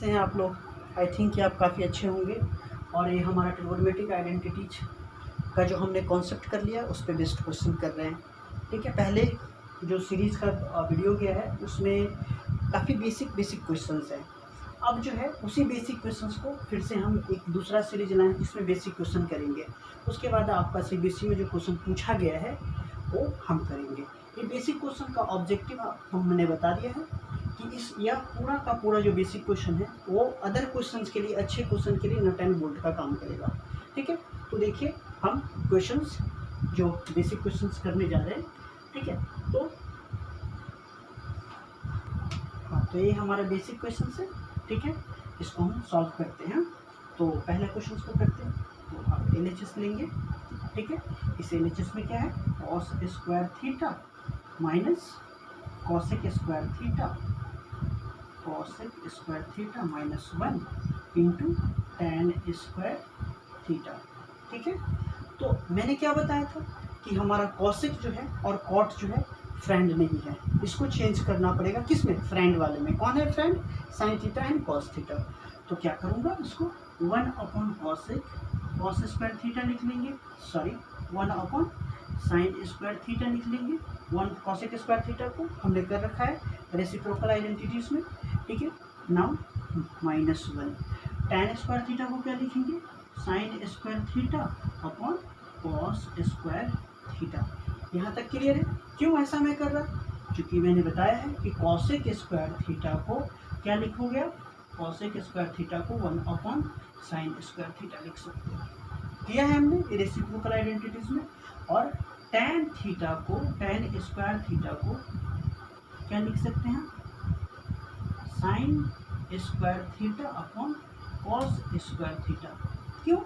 कैसे हैं आप लोग? आई थिंक कि आप काफ़ी अच्छे होंगे। और ये हमारा ट्रिगोनोमेट्रिक आइडेंटिटीज का जो हमने कॉन्सेप्ट कर लिया उस पे बेस्ड क्वेश्चन कर रहे हैं। ठीक है, पहले जो सीरीज़ का वीडियो गया है उसमें काफ़ी बेसिक क्वेश्चंस हैं। अब जो है उसी बेसिक क्वेश्चंस को फिर से हम एक दूसरा सीरीज लाएँ जिसमें बेसिक क्वेश्चन करेंगे। उसके बाद आपका सीबीएसई में जो क्वेश्चन पूछा गया है वो हम करेंगे। ये बेसिक क्वेश्चन का ऑब्जेक्टिव आपको हमने बता दिया है कि इस यह पूरा का पूरा जो बेसिक क्वेश्चन है वो अदर क्वेश्चंस के लिए, अच्छे क्वेश्चन के लिए नट एंड बोल्ट का काम करेगा। ठीक है, तो देखिए हम क्वेश्चंस जो बेसिक क्वेश्चंस करने जा रहे हैं। ठीक है, तो हाँ, तो ये हमारा बेसिक क्वेश्चन है। ठीक है, इसको हम सॉल्व करते हैं। तो पहले क्वेश्चन को करते हैं। तो आप LHS लेंगे। ठीक है, इस LHS में क्या है, cos square theta minus cosec square theta, cosec square theta minus 1 into tan square theta. ठीक है, तो मैंने क्या बताया था कि हमारा कॉसेक जो है और कॉट जो है फ्रेंड नहीं है, इसको चेंज करना पड़ेगा। किसमें? फ्रेंड वाले में। कौन है friend? Sine theta and cos theta. तो क्या करूँगा, इसको 1 upon cosec cos square theta लिख लेंगे, sorry 1 upon sign square theta लिख लेंगे। 1 कॉसेक स्क्वायर थीटा को हमने कर रखा है रेसिप्रोकल आइडेंटिटीज में। ठीक है, now minus 1 tan square theta को क्या लिखेंगे, sign square theta upon cos square theta. यहाँ तक क्लियर है? क्यों ऐसा मैं कर रहा? क्योंकि मैंने बताया है कि कॉसेक स्क्वायर थीटा को क्या लिखोगे आप, कॉसेक स्क्वायर थीटा को 1 अपॉन साइन स्क्वायर थीटा लिख सकते हो। किया है हमने रेसिप्रोकल आइडेंटिटीज में। और टैन थीटा को, टैन स्क्वायर थीटा को क्या लिख सकते हैं, sine square theta upon cos square theta. क्यों?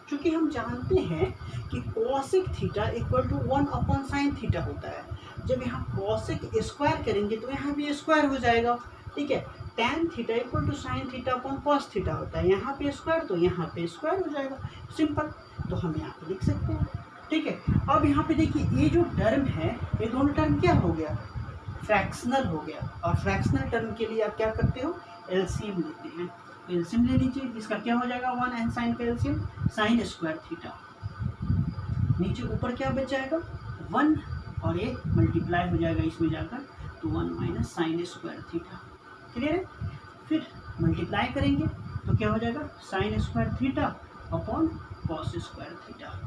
क्योंकि हम जानते हैं कि cosec theta equal to 1 upon sine theta होता है। जब यहाँ कॉसेक स्क्वायर करेंगे तो यहाँ भी स्क्वायर हो जाएगा। ठीक है, tan theta equal to sine theta upon cos theta होता है, यहाँ पे स्क्वायर तो यहाँ पे स्क्वायर हो जाएगा, सिंपल। तो हम यहाँ पे लिख सकते हैं। ठीक है, अब यहाँ पे देखिए ये जो टर्म है, ये दोनों टर्म क्या हो गया, फ्रैक्शनल हो गया। और फ्रैक्शनल टर्म के लिए आप क्या करते हो, एलसीएम लेते हैं। एलसीएम ले लीजिए, इसका क्या हो जाएगा, 1 एंड साइन का एलसीएम साइन स्क्वायर थीटा। नीचे ऊपर क्या बच जाएगा, 1 और ये मल्टीप्लाई हो जाएगा इसमें जाकर, तो 1 minus sine square theta. Clear है? फिर मल्टीप्लाई करेंगे तो क्या हो जाएगा, sine square theta upon cos square theta.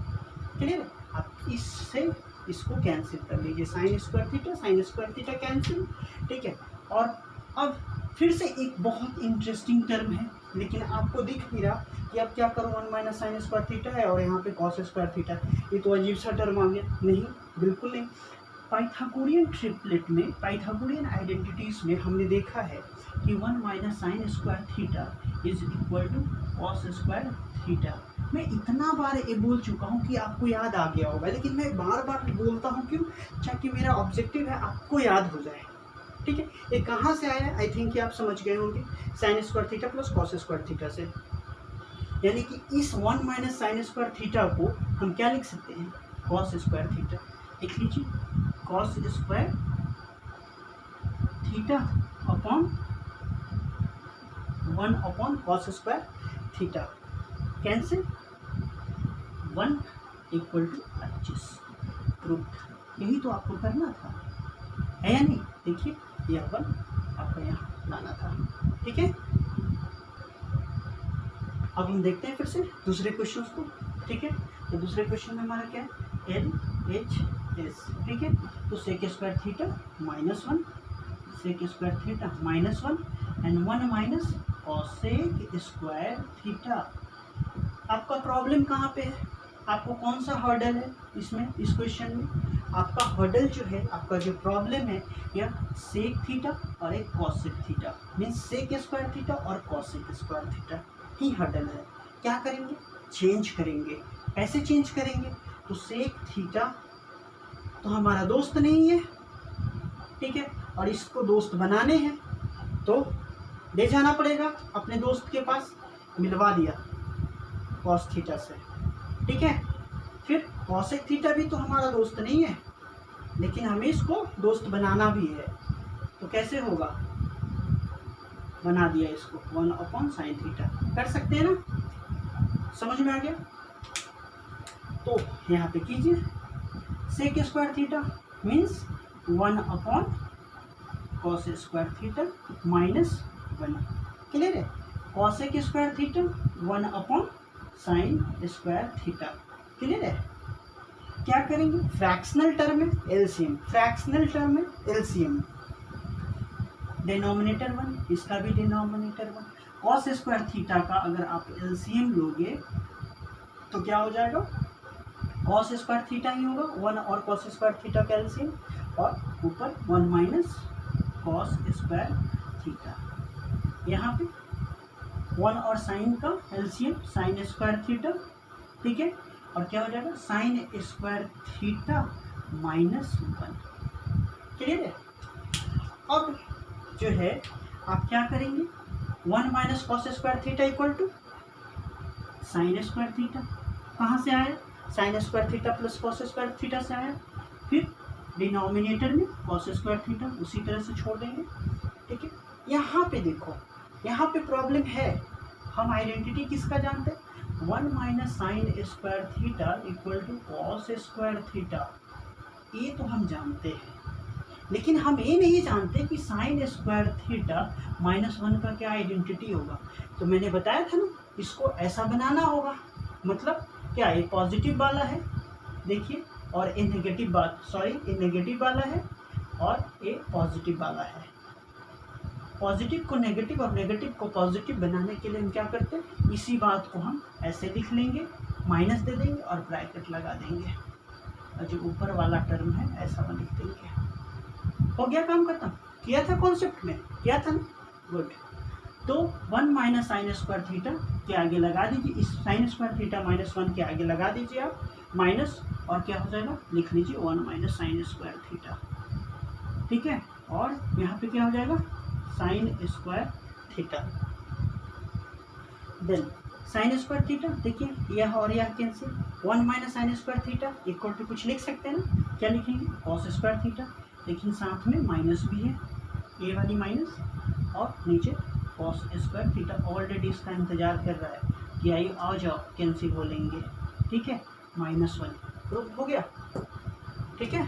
Clear है? आप इससे इसको कैंसिल कर लीजिए, साइन स्क्वायर थीटा कैंसिल। ठीक है, और अब फिर से एक बहुत इंटरेस्टिंग टर्म है, लेकिन आपको दिख नहीं रहा कि आप क्या करो, 1 माइनस साइन स्क्वायर थीटा है और यहाँ पे कॉस स्क्वायर थीटा। ये तो अजीब सा टर्म आ गया। नहीं, बिल्कुल नहीं। पाइथागोरियन ट्रिपलेट में, पाइथागोरियन आइडेंटिटीज में हमने देखा है कि 1 minus sine square theta is equal to cos square theta. मैं इतना बार ये बोल चुका हूँ कि आपको याद आ गया होगा, लेकिन मैं बार बार बोलता हूँ क्यों, ताकि मेरा ऑब्जेक्टिव है आपको याद हो जाए। ठीक है, ये कहाँ से आया? आई थिंक कि आप समझ गए होंगे, sign square theta plus cos square theta से। यानी कि इस 1 माइनस साइन स्क्वायर थीटा को हम क्या लिख सकते हैं, कॉस स्क्वायर थीटा। लिख लीजिए, cos square theta upon 1 upon cos square theta cancel, 1 equal to 25 proof. यही तो आपको करना था, है या नहीं? देखिए यह 1 आपको यहाँ लाना था। ठीक है, अब हम देखते हैं फिर से दूसरे क्वेश्चन को। ठीक है, तो दूसरे क्वेश्चन में हमारा क्या है, LHS। ठीक है, तो sec square theta minus 1, sec square theta minus 1 and 1 minus cosec square theta. आपका प्रॉब्लम कहाँ पे है, आपको कौन सा हर्डल है इसमें, इस क्वेश्चन में? आपका हर्डल जो है, आपका जो प्रॉब्लम है, यह सेक थीटा और एक cosec theta, means sec square theta और कॉसेक स्क्वायर थीटा ही हर्डल है। क्या करेंगे, चेंज करेंगे। कैसे चेंज करेंगे? तो सेक थीटा तो हमारा दोस्त नहीं है, ठीक है, और इसको दोस्त बनाने हैं तो ले जाना पड़ेगा अपने दोस्त के पास। मिलवा दिया कॉस थीटा से। ठीक है, फिर कॉसेक थीटा भी तो हमारा दोस्त नहीं है, लेकिन हमें इसको दोस्त बनाना भी है। तो कैसे होगा, बना दिया इसको 1/sin थीटा, कर सकते हैं ना, समझ में आ गया। तो यहाँ पे कीजिए sec square theta means 1/cos square theta -1, clear है। Cosec square theta 1/sin square theta, clear है। क्या करेंगे, फ्रैक्शनल टर्म में एलसीएम, फ्रैक्शनल टर्म में एलसीएम, डिनोमिनेटर 1, इसका भी डिनोमिनेटर 1। कॉस स्क्वायर थीटा का अगर आप एलसीएम लोगे तो क्या हो जाएगा, कॉस स्क्वायर थीटा ही होगा 1 और कॉस स्क्वायर थीटा का एलसीएम, और ऊपर 1 माइनस कॉस स्क्वायर थीटा। यहाँ पे 1 और साइन का एलसीएम साइन स्क्वायर थीटा, ठीक है, और क्या हो जाएगा साइन स्क्वायर थीटा -1, क्लियर है। अब जो है आप क्या करेंगे, 1 minus cos square theta equal to sine square theta, कहाँ से आया, sine square theta plus cos square theta से आया, फिर डिनोमिनेटर में कॉस स्क्वायर थीटा उसी तरह से छोड़ देंगे, ठीक है। यहाँ पे देखो, यहाँ पे प्रॉब्लम है, हम आइडेंटिटी किसका जानते हैं, 1 minus sine square theta equal to cos square theta, ये तो हम जानते हैं, लेकिन हम ये नहीं जानते कि साइन स्क्वायर थीटा -1 का क्या आइडेंटिटी होगा। तो मैंने बताया था ना, इसको ऐसा बनाना होगा, मतलब क्या ये पॉजिटिव वाला है, देखिए, और ये नेगेटिव ये नेगेटिव वाला है और ये पॉजिटिव वाला है। पॉजिटिव को नेगेटिव और नेगेटिव को पॉजिटिव बनाने के लिए हम क्या करते हैं, इसी बात को हम ऐसे लिख लेंगे, माइनस दे देंगे और ब्रैकेट लगा देंगे, और जो ऊपर वाला टर्म है ऐसा हम लिख देंगे। हो गया काम खत्म, किया था कॉन्सेप्ट में, किया था ना, गुड। तो 1 माइनस साइन स्क्वायर थीटा के आगे लगा दीजिए, इस साइन स्क्वायर थीटा -1 के आगे लगा दीजिए आप माइनस, और क्या हो जाएगा, लिख लीजिए 1 माइनस साइन स्क्वायर थीटा, ठीक है, और यहाँ पे क्या हो जाएगा sine square theta, then sine square theta, देखिए यह और यह cancel, 1 minus sine square theta equal to कुछ लिख सकते हैं ना, क्या लिखेंगे कॉस स्क्वायर थीटा, लेकिन साथ में माइनस भी है, ए वाली माइनस, और नीचे कॉस स्क्वायर थीटा, ऑलरेडी इसका इंतजार कर रहा है कि आइए आ जाओ कैंसिल हो लेंगे, ठीक है, -1 प्रूफ हो गया, ठीक है।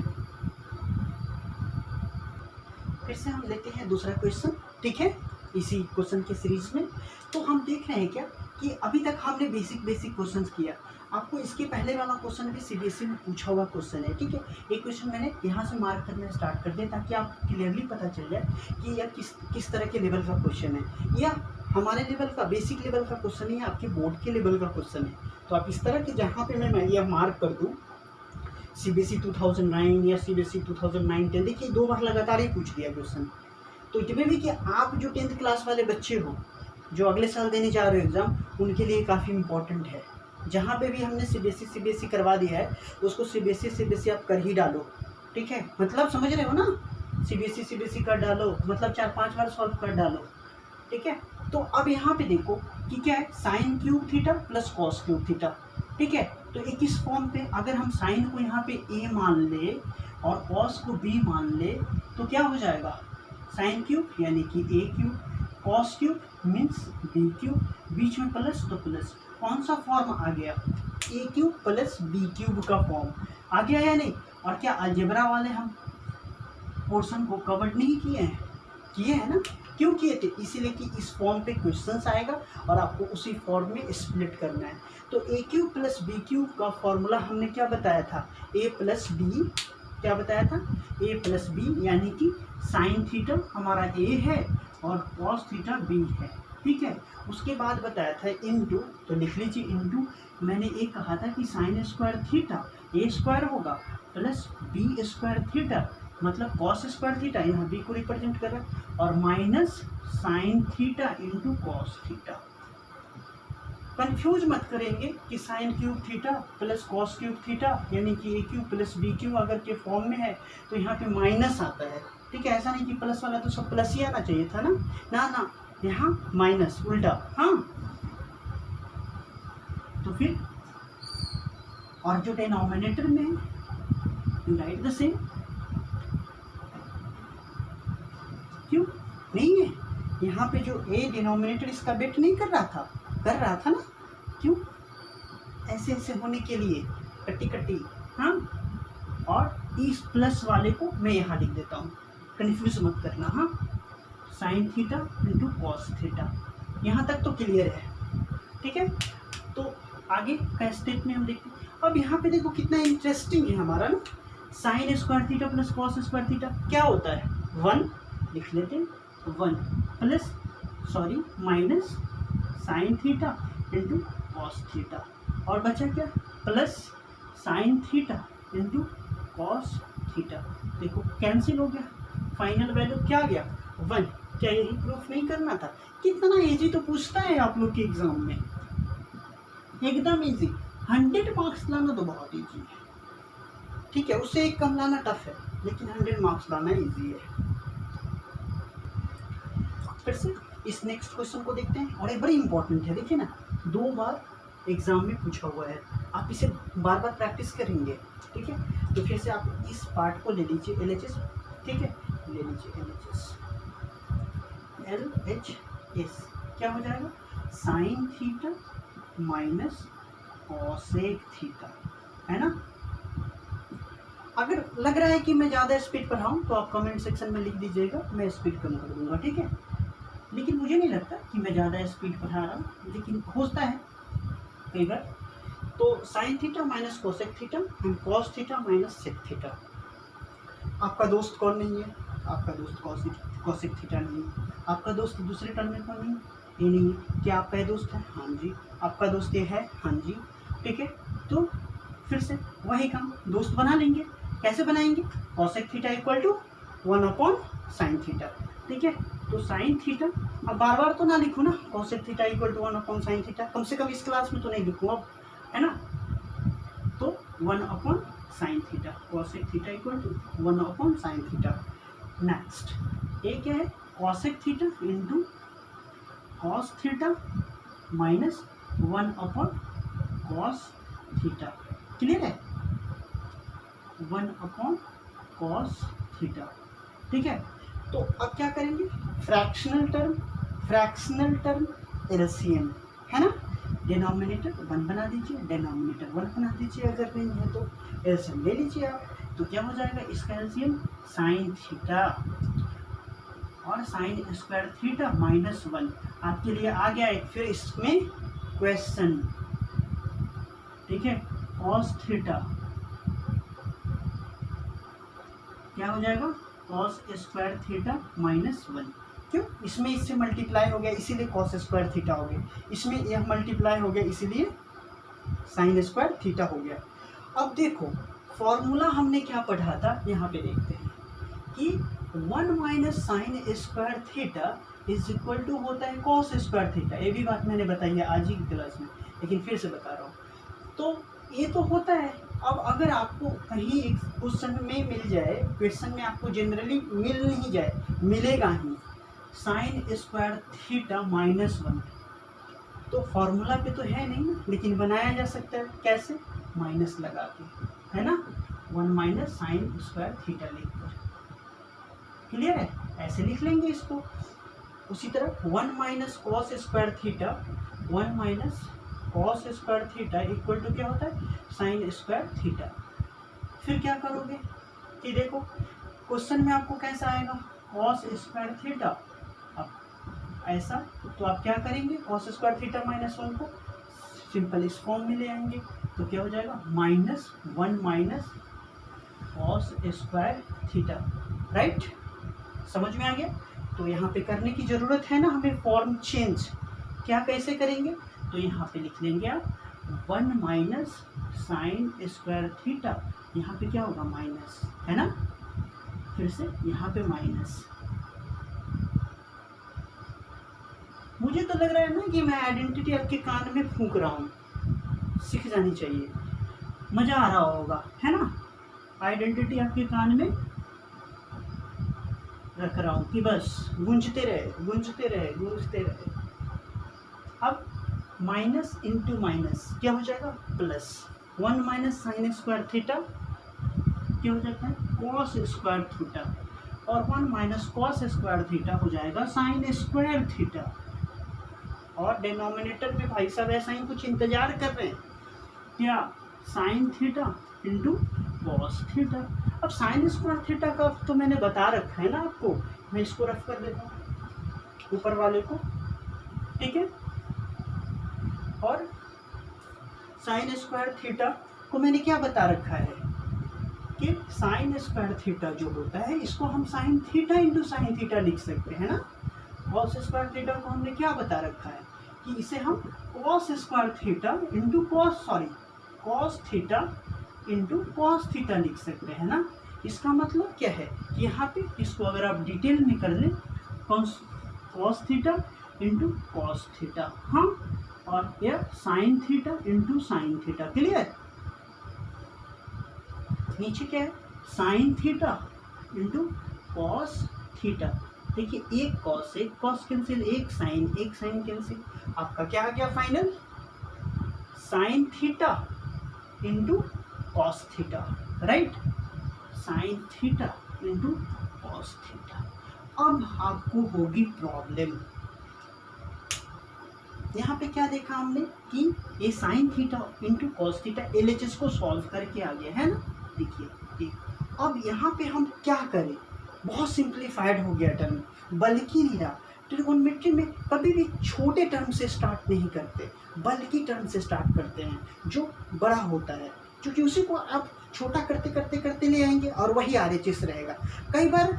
फिर से हम लेते हैं दूसरा क्वेश्चन, ठीक है, इसी क्वेश्चन के सीरीज में। तो हम देख रहे हैं क्या कि अभी तक हमने बेसिक क्वेश्चंस किया, आपको इसके पहले वाला क्वेश्चन भी सीबीएसई में पूछा हुआ क्वेश्चन है, ठीक है। एक क्वेश्चन मैंने यहाँ से मार्क करना स्टार्ट कर दिया ताकि आपको क्लियरली पता चल जाए कि यह किस तरह के लेवल का क्वेश्चन है, या हमारे लेवल का बेसिक लेवल का क्वेश्चन है या आपके बोर्ड के लेवल का क्वेश्चन है। तो आप इस तरह के जहाँ पे मैं यह मार्क कर दूँ सीबीएसई 2009 या सीबीएसई 2009-10, देखिए 2 बार लगातार ही पूछ दिया क्वेश्चन। तो इतने भी कि आप जो 10th क्लास वाले बच्चे हो जो अगले साल देने जा रहे हो एग्ज़ाम, उनके लिए काफ़ी इंपॉर्टेंट है। जहाँ पे भी हमने सीबीएसई करवा दिया है तो उसको सीबीएसई आप कर ही डालो, ठीक है, मतलब समझ रहे हो ना, सीबीएसई कर डालो, मतलब 4-5 बार सॉल्व कर डालो, ठीक है। तो अब यहाँ पे देखो कि क्या है, sine cube theta plus cos cube theta, ठीक है। तो एक इस फॉर्म पे अगर हम साइन को यहाँ पे ए मान ले और कॉस को बी मान ले तो क्या हो जाएगा, साइन क्यूब यानी कि a cube, cos cube means b cube, बीच में प्लस तो प्लस, कौन सा फॉर्म आ गया, a cube plus b cube का फॉर्म आ गया या नहीं। और क्या अलजेब्रा वाले हम पोर्शन को कवर नहीं किए हैं ना, क्यों किए थे, इसीलिए कि इस फॉर्म पे क्वेश्चंस आएगा और आपको उसी फॉर्म में स्प्लिट करना है। तो ए क्यूब प्लस बी क्यूब का फॉर्मूला हमने क्या बताया था, ए प्लस बी, क्या बताया था, ए प्लस बी, यानी कि साइन थीटा हमारा ए है और कॉस थीटा बी है, ठीक है। उसके बाद बताया था इनटू, तो लिख लीजिए इनटू, मैंने एक कहा था कि साइन स्क्वायर थीटा ए स्क्वायर होगा प्लस बी स्क्वायर थीटा, मतलब कॉस स्क्वायर थीटा, यहाँ बी को रिप्रेजेंट कर रहा है, और minus sign theta into cos theta. Confuse मत करेंगे कि sine cube theta plus cos cube theta यानी कि a cube plus b cube अगर के फॉर्म में है तो यहाँ पे माइनस आता है, ठीक है। ऐसा नहीं कि प्लस वाला तो सब प्लस ही आना चाहिए था ना, ना यहाँ माइनस उल्टा, हाँ। तो फिर और जो डिनोमिनेटर में है यू राइट द सेम, क्यों नहीं है, यहाँ पे जो ए डिनोमिनेटर इसका वेट नहीं कर रहा था ना, क्यों? ऐसे ऐसे होने के लिए कट्टी कट्टी, हाँ। और इस प्लस वाले को मैं यहाँ लिख देता हूँ, कन्फ्यूज मत करना, हाँ। Sign theta into cos theta, यहाँ तक तो क्लियर है, ठीक है। तो आगे का स्टेप में हम देखते हैं। अब यहाँ पे देखो कितना इंटरेस्टिंग है हमारा ना, sign square theta plus cos square theta क्या होता है, 1 लिख लेते हैं, 1 plus minus sign theta into cos theta, और बचा क्या, plus sign theta into cos theta. देखो कैंसिल हो गया, फाइनल वैल्यू क्या आ गया, 1। क्या यही प्रूफ नहीं करना था? कितना इजी तो पूछता है आप लोग के एग्जाम में, एकदम इजी। 100 मार्क्स लाना तो बहुत इजी है, ठीक है, उससे एक कम लाना टफ है, लेकिन 100 मार्क्स लाना इजी है। फिर से इस नेक्स्ट क्वेश्चन को देखते हैं, और ये बड़ी इंपॉर्टेंट है, देखिए ना, 2 बार एग्जाम में पूछा हुआ है, आप इसे बार बार प्रैक्टिस करेंगे, ठीक है। तो फिर से आप इस पार्ट को ले लीजिए, LHS, ठीक है, ले लीजिए LHS, क्या हो जाएगा, sign theta minus cosec theta, है ना। अगर लग रहा है कि मैं ज़्यादा स्पीड पढ़ाऊँ तो आप कमेंट सेक्शन में लिख दीजिएगा, मैं स्पीड कम कर दूंगा, ठीक है। लेकिन मुझे नहीं लगता कि मैं ज़्यादा स्पीड पढ़ा रहा हूँ, लेकिन होता है कई बार। तो sine theta minus cosec theta and cos theta minus sec theta. आपका दोस्त कौन नहीं है, आपका दोस्त कोसेक थीटा नहीं है, आपका दोस्त दूसरे टर्म में कौन नहीं है, ये नहीं है। क्या आपका दोस्त है, हाँ जी। आपका दोस्त ये है, हाँ जी, ठीक है। तो फिर से वही काम, दोस्त बना लेंगे। कैसे बनाएंगे, cosec theta equal to 1/sin theta, ठीक है। तो साइन थीटा, अब बार बार तो ना लिखूँ ना, cosec theta equal to 1/sin theta, कम से कम इस क्लास में तो नहीं लिखूँ अब, है ना। तो 1/sin theta, cosec theta equal to 1/sin theta. Next ये क्या है, cosec theta into cos theta minus 1/cos theta, clear है, 1/cos थीटा, ठीक है। तो अब क्या करेंगे, फ्रैक्शनल टर्म एलसीएम, है ना। डिनोमिनेटर 1 बना दीजिए, डिनोमिनेटर 1 बना दीजिए, अगर नहीं है तो एलसीएम ले लीजिए आप। तो क्या हो जाएगा इसका एलसीएम, साइन थीटा और साइन स्क्वायर थीटा माइनस 1। आपके लिए आ गया एक फिर इसमें क्वेश्चन, ठीक है। कॉस थीटा क्या हो जाएगा, कॉस स्क्वायर थीटा माइनस 1। क्यों, इसमें इससे मल्टीप्लाई हो गया इसीलिए कॉस स्क्वायर थीटा हो गया, इसमें यह मल्टीप्लाई हो गया इसीलिए साइन स्क्वायर थीटा हो गया। अब देखो फॉर्मूला हमने क्या पढ़ा था, यहाँ पे देखते हैं कि 1 minus sine square theta is equal to होता है कॉस स्क्वायर थीटा। ये भी बात मैंने बताई है आज ही की क्लास में, लेकिन फिर से बता रहा हूँ। तो ये तो होता है। अब अगर आपको कहीं एक क्वेश्चन में मिल जाए, क्वेश्चन में आपको जनरली मिल नहीं जाए, मिलेगा ही साइन स्क्वायर थीटा माइनस 1, तो फॉर्मूला पे तो है नहीं ना, लेकिन बनाया जा सकता है कैसे, माइनस लगा के, है ना, 1 माइनस साइन स्क्वायर थीटा लिखकर, क्लियर है, ऐसे लिख लेंगे इसको। उसी तरह 1 minus cos square theta, 1 minus cos square theta equal to क्या होता है, साइन स्क्वायर थीटा। फिर क्या करोगे कि देखो क्वेश्चन में आपको कैसा आएगा, कॉस स्क्वायर थीटा, अब ऐसा, तो आप क्या करेंगे, कॉस स्क्वायर थीटा माइनस 1 को सिंपल इस फॉर्म में ले आएंगे, तो क्या हो जाएगा, minus 1 minus cos square theta, right, समझ में आ गया। तो यहाँ पे करने की ज़रूरत है ना हमें फॉर्म चेंज, क्या कैसे करेंगे, तो यहाँ पे लिख लेंगे आप 1 माइनस साइन स्क्वायर थीटा, यहाँ पे क्या होगा माइनस, है ना, फिर से यहाँ पे माइनस। मुझे तो लग रहा है ना कि मैं आइडेंटिटी आपके कान में फूंक रहा हूँ, सीख जानी चाहिए, मज़ा आ रहा होगा, है ना। आइडेंटिटी आपके कान में रख रहा हूँ कि बस गूंजते रहे गूंजते रहे गूंजते रहे। अब माइनस इंटू माइनस क्या हो जाएगा, plus 1 minus sine square theta क्या हो जाता है, कॉस स्क्वायर थीटा, और 1 माइनस कॉस स्क्वायर थीटा हो जाएगा साइन स्क्वायर थीटा। और डिनोमिनेटर में भाई साहब ऐसा ही कुछ इंतजार कर रहे हैं क्या, sign theta into cos theta. अब साइन स्क्वायर थीटा का तो मैंने बता रखा है ना आपको, मैं इसको रफ कर देता हूँ ऊपर वाले को, ठीक है। और साइन स्क्वायर थीटा को मैंने क्या बता रखा है कि साइन स्क्वायर थीटा जो होता है इसको हम sign theta into sine theta लिख सकते हैं ना। कॉस स्क्वायर थीटा को हमने क्या बता रखा है कि इसे हम cos square theta into cos theta into cos theta लिख सकते हैं ना। इसका मतलब क्या है कि यहाँ पे इसको अगर आप डिटेल में कर लें cos theta into cos theta, हाँ, और यह sign theta into sine theta. Clear. नीचे क्या है, sign theta into cos theta. देखिए एक कॉस कैंसिल, एक साइन कैंसिल, आपका क्या आ गया final, sign theta into cos theta, right, sign theta into cos theta. अब आपको होगी प्रॉब्लम, यहाँ पे क्या देखा हमने कि ये sign theta into cos theta LHS को सॉल्व करके आ गया है ना। देखिए अब यहाँ पे हम क्या करें, बहुत सिंप्लीफाइड हो गया टर्म, बल्कि नहीं रहा। ट्रिगोनोमेट्री में कभी भी छोटे टर्म से स्टार्ट नहीं करते, बल्कि टर्म से स्टार्ट करते हैं जो बड़ा होता है, क्योंकि उसी को आप छोटा करते करते करते ले आएंगे और वही RHS रहेगा। कई बार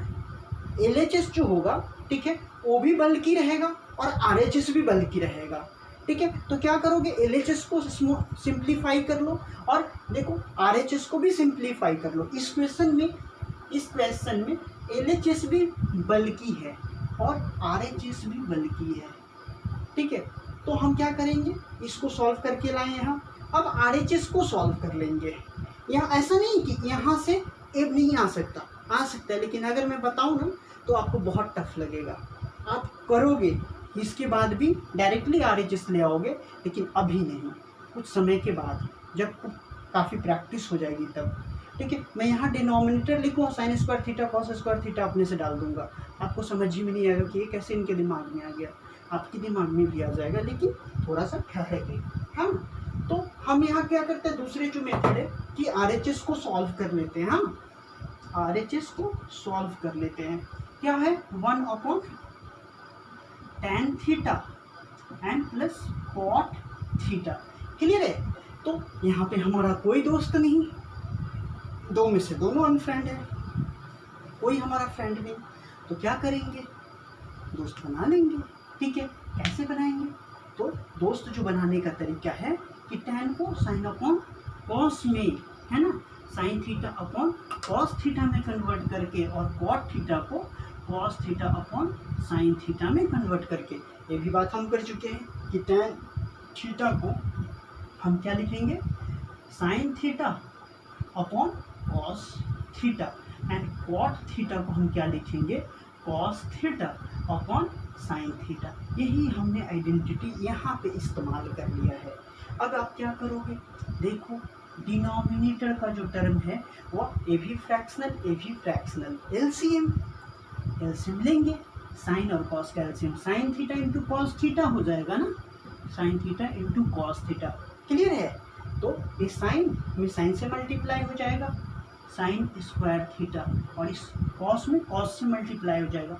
LHS जो होगा, ठीक है, वो भी बल्कि रहेगा और RHS भी बल्कि रहेगा, ठीक है। तो क्या करोगे, LHS को सिंप्लीफाई कर लो और देखो RHS को भी सिंप्लीफाई कर लो। इस क्वेश्चन में LHS भी बल्कि है और RHS भी बल्कि है, ठीक है। तो हम क्या करेंगे, इसको सॉल्व करके लाए यहाँ, अब RHS को सॉल्व कर लेंगे। यहाँ ऐसा नहीं कि यहाँ से एब नहीं आ सकता, आ सकता है, लेकिन अगर मैं बताऊँ ना तो आपको बहुत टफ लगेगा। आप करोगे इसके बाद भी डायरेक्टली RHS ले आओगे, लेकिन अभी नहीं, कुछ समय के बाद जब काफ़ी प्रैक्टिस हो जाएगी तब, ठीक है। मैं यहाँ डिनोमिनेटर लिखूँ sign square theta cos square theta अपने से डाल दूंगा, आपको समझ ही में नहीं आएगा कि ये कैसे इनके दिमाग में आ गया। आपके दिमाग में भी आ जाएगा, लेकिन थोड़ा सा ठहरेगा, हाँ। तो हम यहाँ क्या करते हैं, दूसरे जो मेथड है कि RHS को सॉल्व कर लेते हैं, हाँ, RHS को सॉल्व कर लेते हैं। क्या है, 1 tan theta and plus cot theta. Clear है। तो यहाँ पे हमारा कोई दोस्त नहीं, दो में से दोनों अनफ्रेंड है, कोई हमारा फ्रेंड नहीं, तो क्या करेंगे, दोस्त बना लेंगे, ठीक है। कैसे बनाएंगे, तो दोस्त जो बनाने का तरीका है कि tan को साइन अपॉन कॉस में, है ना, sign theta upon cos theta में कन्वर्ट करके और कॉट थीटा को cos theta upon sine theta में कन्वर्ट करके, ये भी बात हम कर चुके हैं कि tan थीटा को हम क्या लिखेंगे, sine theta upon cos theta and cot theta को हम क्या लिखेंगे, cos theta upon sine theta. यही हमने आइडेंटिटी यहाँ पे इस्तेमाल कर लिया है। अब आप क्या करोगे, देखो डिनोमिनेटर का जो टर्म है वो ए भी फ्रैक्शनल एलसीएम लेंगे, साइन और कॉस का LCM sign theta into cos theta हो जाएगा ना, sign theta into cos theta. Clear है। तो इस साइन में साइन से मल्टीप्लाई हो जाएगा साइन स्क्वायर थीटा, और इस कॉस में कॉस से मल्टीप्लाई हो जाएगा।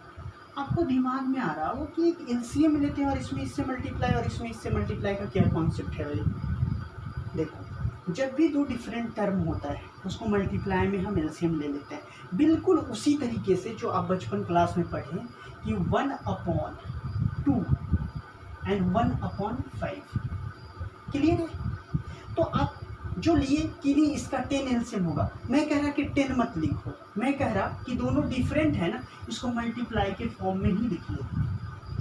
आपको दिमाग में आ रहा हो कि एक एलसीएम लेते हैं और इसमें इससे मल्टीप्लाई और इसमें इससे मल्टीप्लाई का क्या कॉन्सेप्ट है भाई। देखो जब भी दो डिफरेंट टर्म होता है उसको मल्टीप्लाई में हम एलसीएम ले लेते हैं, बिल्कुल उसी तरीके से जो आप बचपन क्लास में पढ़े कि 1/2 एंड 1/5। क्लियर है। तो आप जो लिए कि नहीं इसका 10 एलसीएम होगा, मैं कह रहा कि 10 मत लिखो, मैं कह रहा कि दोनों डिफरेंट है ना, इसको मल्टीप्लाई के फॉर्म में ही लिख लो,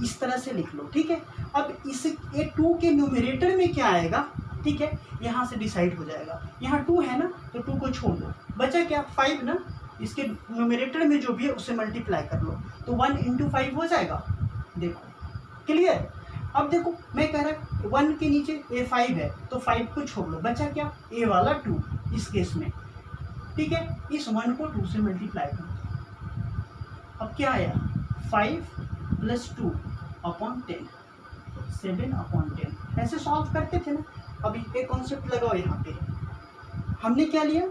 इस तरह से लिख लो, ठीक है। अब इस ये 2 के न्यूमरेटर में क्या आएगा, ठीक है, यहाँ से डिसाइड हो जाएगा। यहाँ 2 है ना तो 2 को छोड़ दो, बचा क्या 5 ना, इसके न्यूमरेटर में जो भी है उससे मल्टीप्लाई कर लो, तो 1 × 5 हो जाएगा। देखो क्लियर। अब देखो मैं कह रहा 1 के नीचे ये 5 है तो 5 को छोड़ लो, बचा क्या ए वाला 2 इस केस में, ठीक है। इस 1 को 2 से मल्टीप्लाई कर दो, अब क्या आया 5 + 2 / 10, 7/10 ऐसे सॉल्व करते थे ना। अभी एक कॉन्सेप्ट लगाओ यहाँ पे, हमने क्या लिया,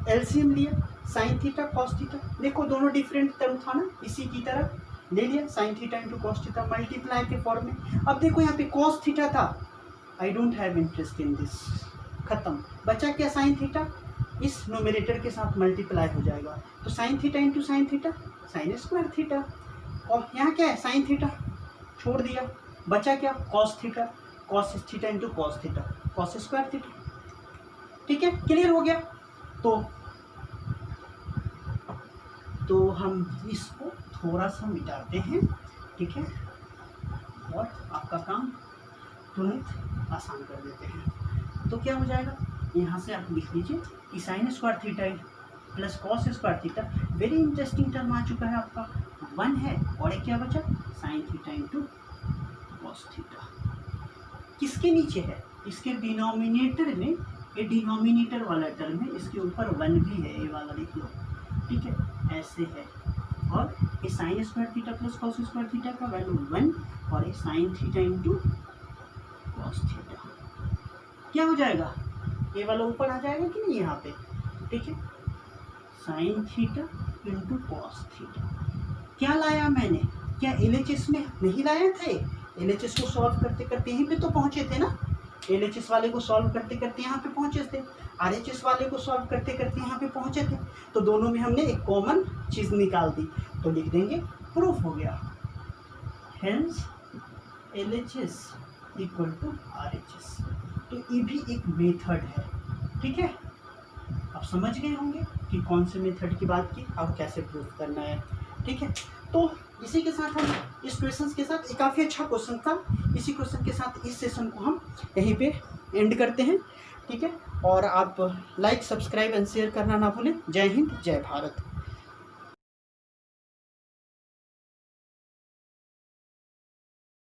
एलसीएम लिया, साइन थीटा कॉस थीटा, देखो दोनों डिफरेंट टर्म था ना, इसी की तरह ले लिया, sign theta into cos theta multiply के फॉर्म में। अब देखो यहाँ पे कॉस थीटा था, I don't have interest in this, खत्म, बचा क्या साइन थीटा, इस नोमिनेटर के साथ मल्टीप्लाई हो जाएगा, तो sine theta into sine theta sine square theta, और यहाँ क्या है साइन थीटा छोड़ दिया, बचा क्या cos theta, cos theta into cos theta cos square theta. ठीक है, क्लियर हो गया। तो हम इसको थोड़ा सा मिटाते हैं, ठीक है, और आपका काम तुरंत आसान कर देते हैं। तो क्या हो जाएगा, यहाँ से आप लिख लीजिए कि sin square theta plus cos square theta, very interesting term आ चुका है आपका, 1 है, और एक क्या बचा sin theta into cos theta, किसके नीचे है, इसके डिनोमिनेटर में, ये डिनोमिनेटर वाला टर्म है, इसके ऊपर 1 भी है, ये वाला लिख लो, ठीक है, ऐसे है, और ये sign square theta plus cos square theta का वैल्यू 1, और ये sign theta into cos theta, क्या हो जाएगा, ये वाला ऊपर आ जाएगा कि नहीं यहाँ पे, ठीक है, sign theta into cos theta. क्या लाया मैंने, क्या LHS में नहीं लाया था, LHS को सॉल्व करते करते यहीं पे तो पहुँचे थे ना, LHS वाले को सॉल्व करते करते यहाँ पे पहुँचे थे, RHS वाले को सॉल्व करते करते यहाँ पे पहुँचे थे, तो दोनों में हमने एक कॉमन चीज़ निकाल दी, तो लिख देंगे प्रूफ हो गया, हेंस LHS = RHS। तो ये भी एक मेथड है, ठीक है, आप समझ गए होंगे कि कौन से मेथड की बात की और कैसे प्रूफ करना है, ठीक है। तो इसी के साथ हम इस क्वेश्चन के साथ, काफ़ी अच्छा क्वेश्चन था, इसी क्वेश्चन के साथ इस सेशन को हम यहीं पे एंड करते हैं, ठीक है, और आप लाइक सब्सक्राइब एंड शेयर करना ना भूलें। जय हिंद, जय भारत।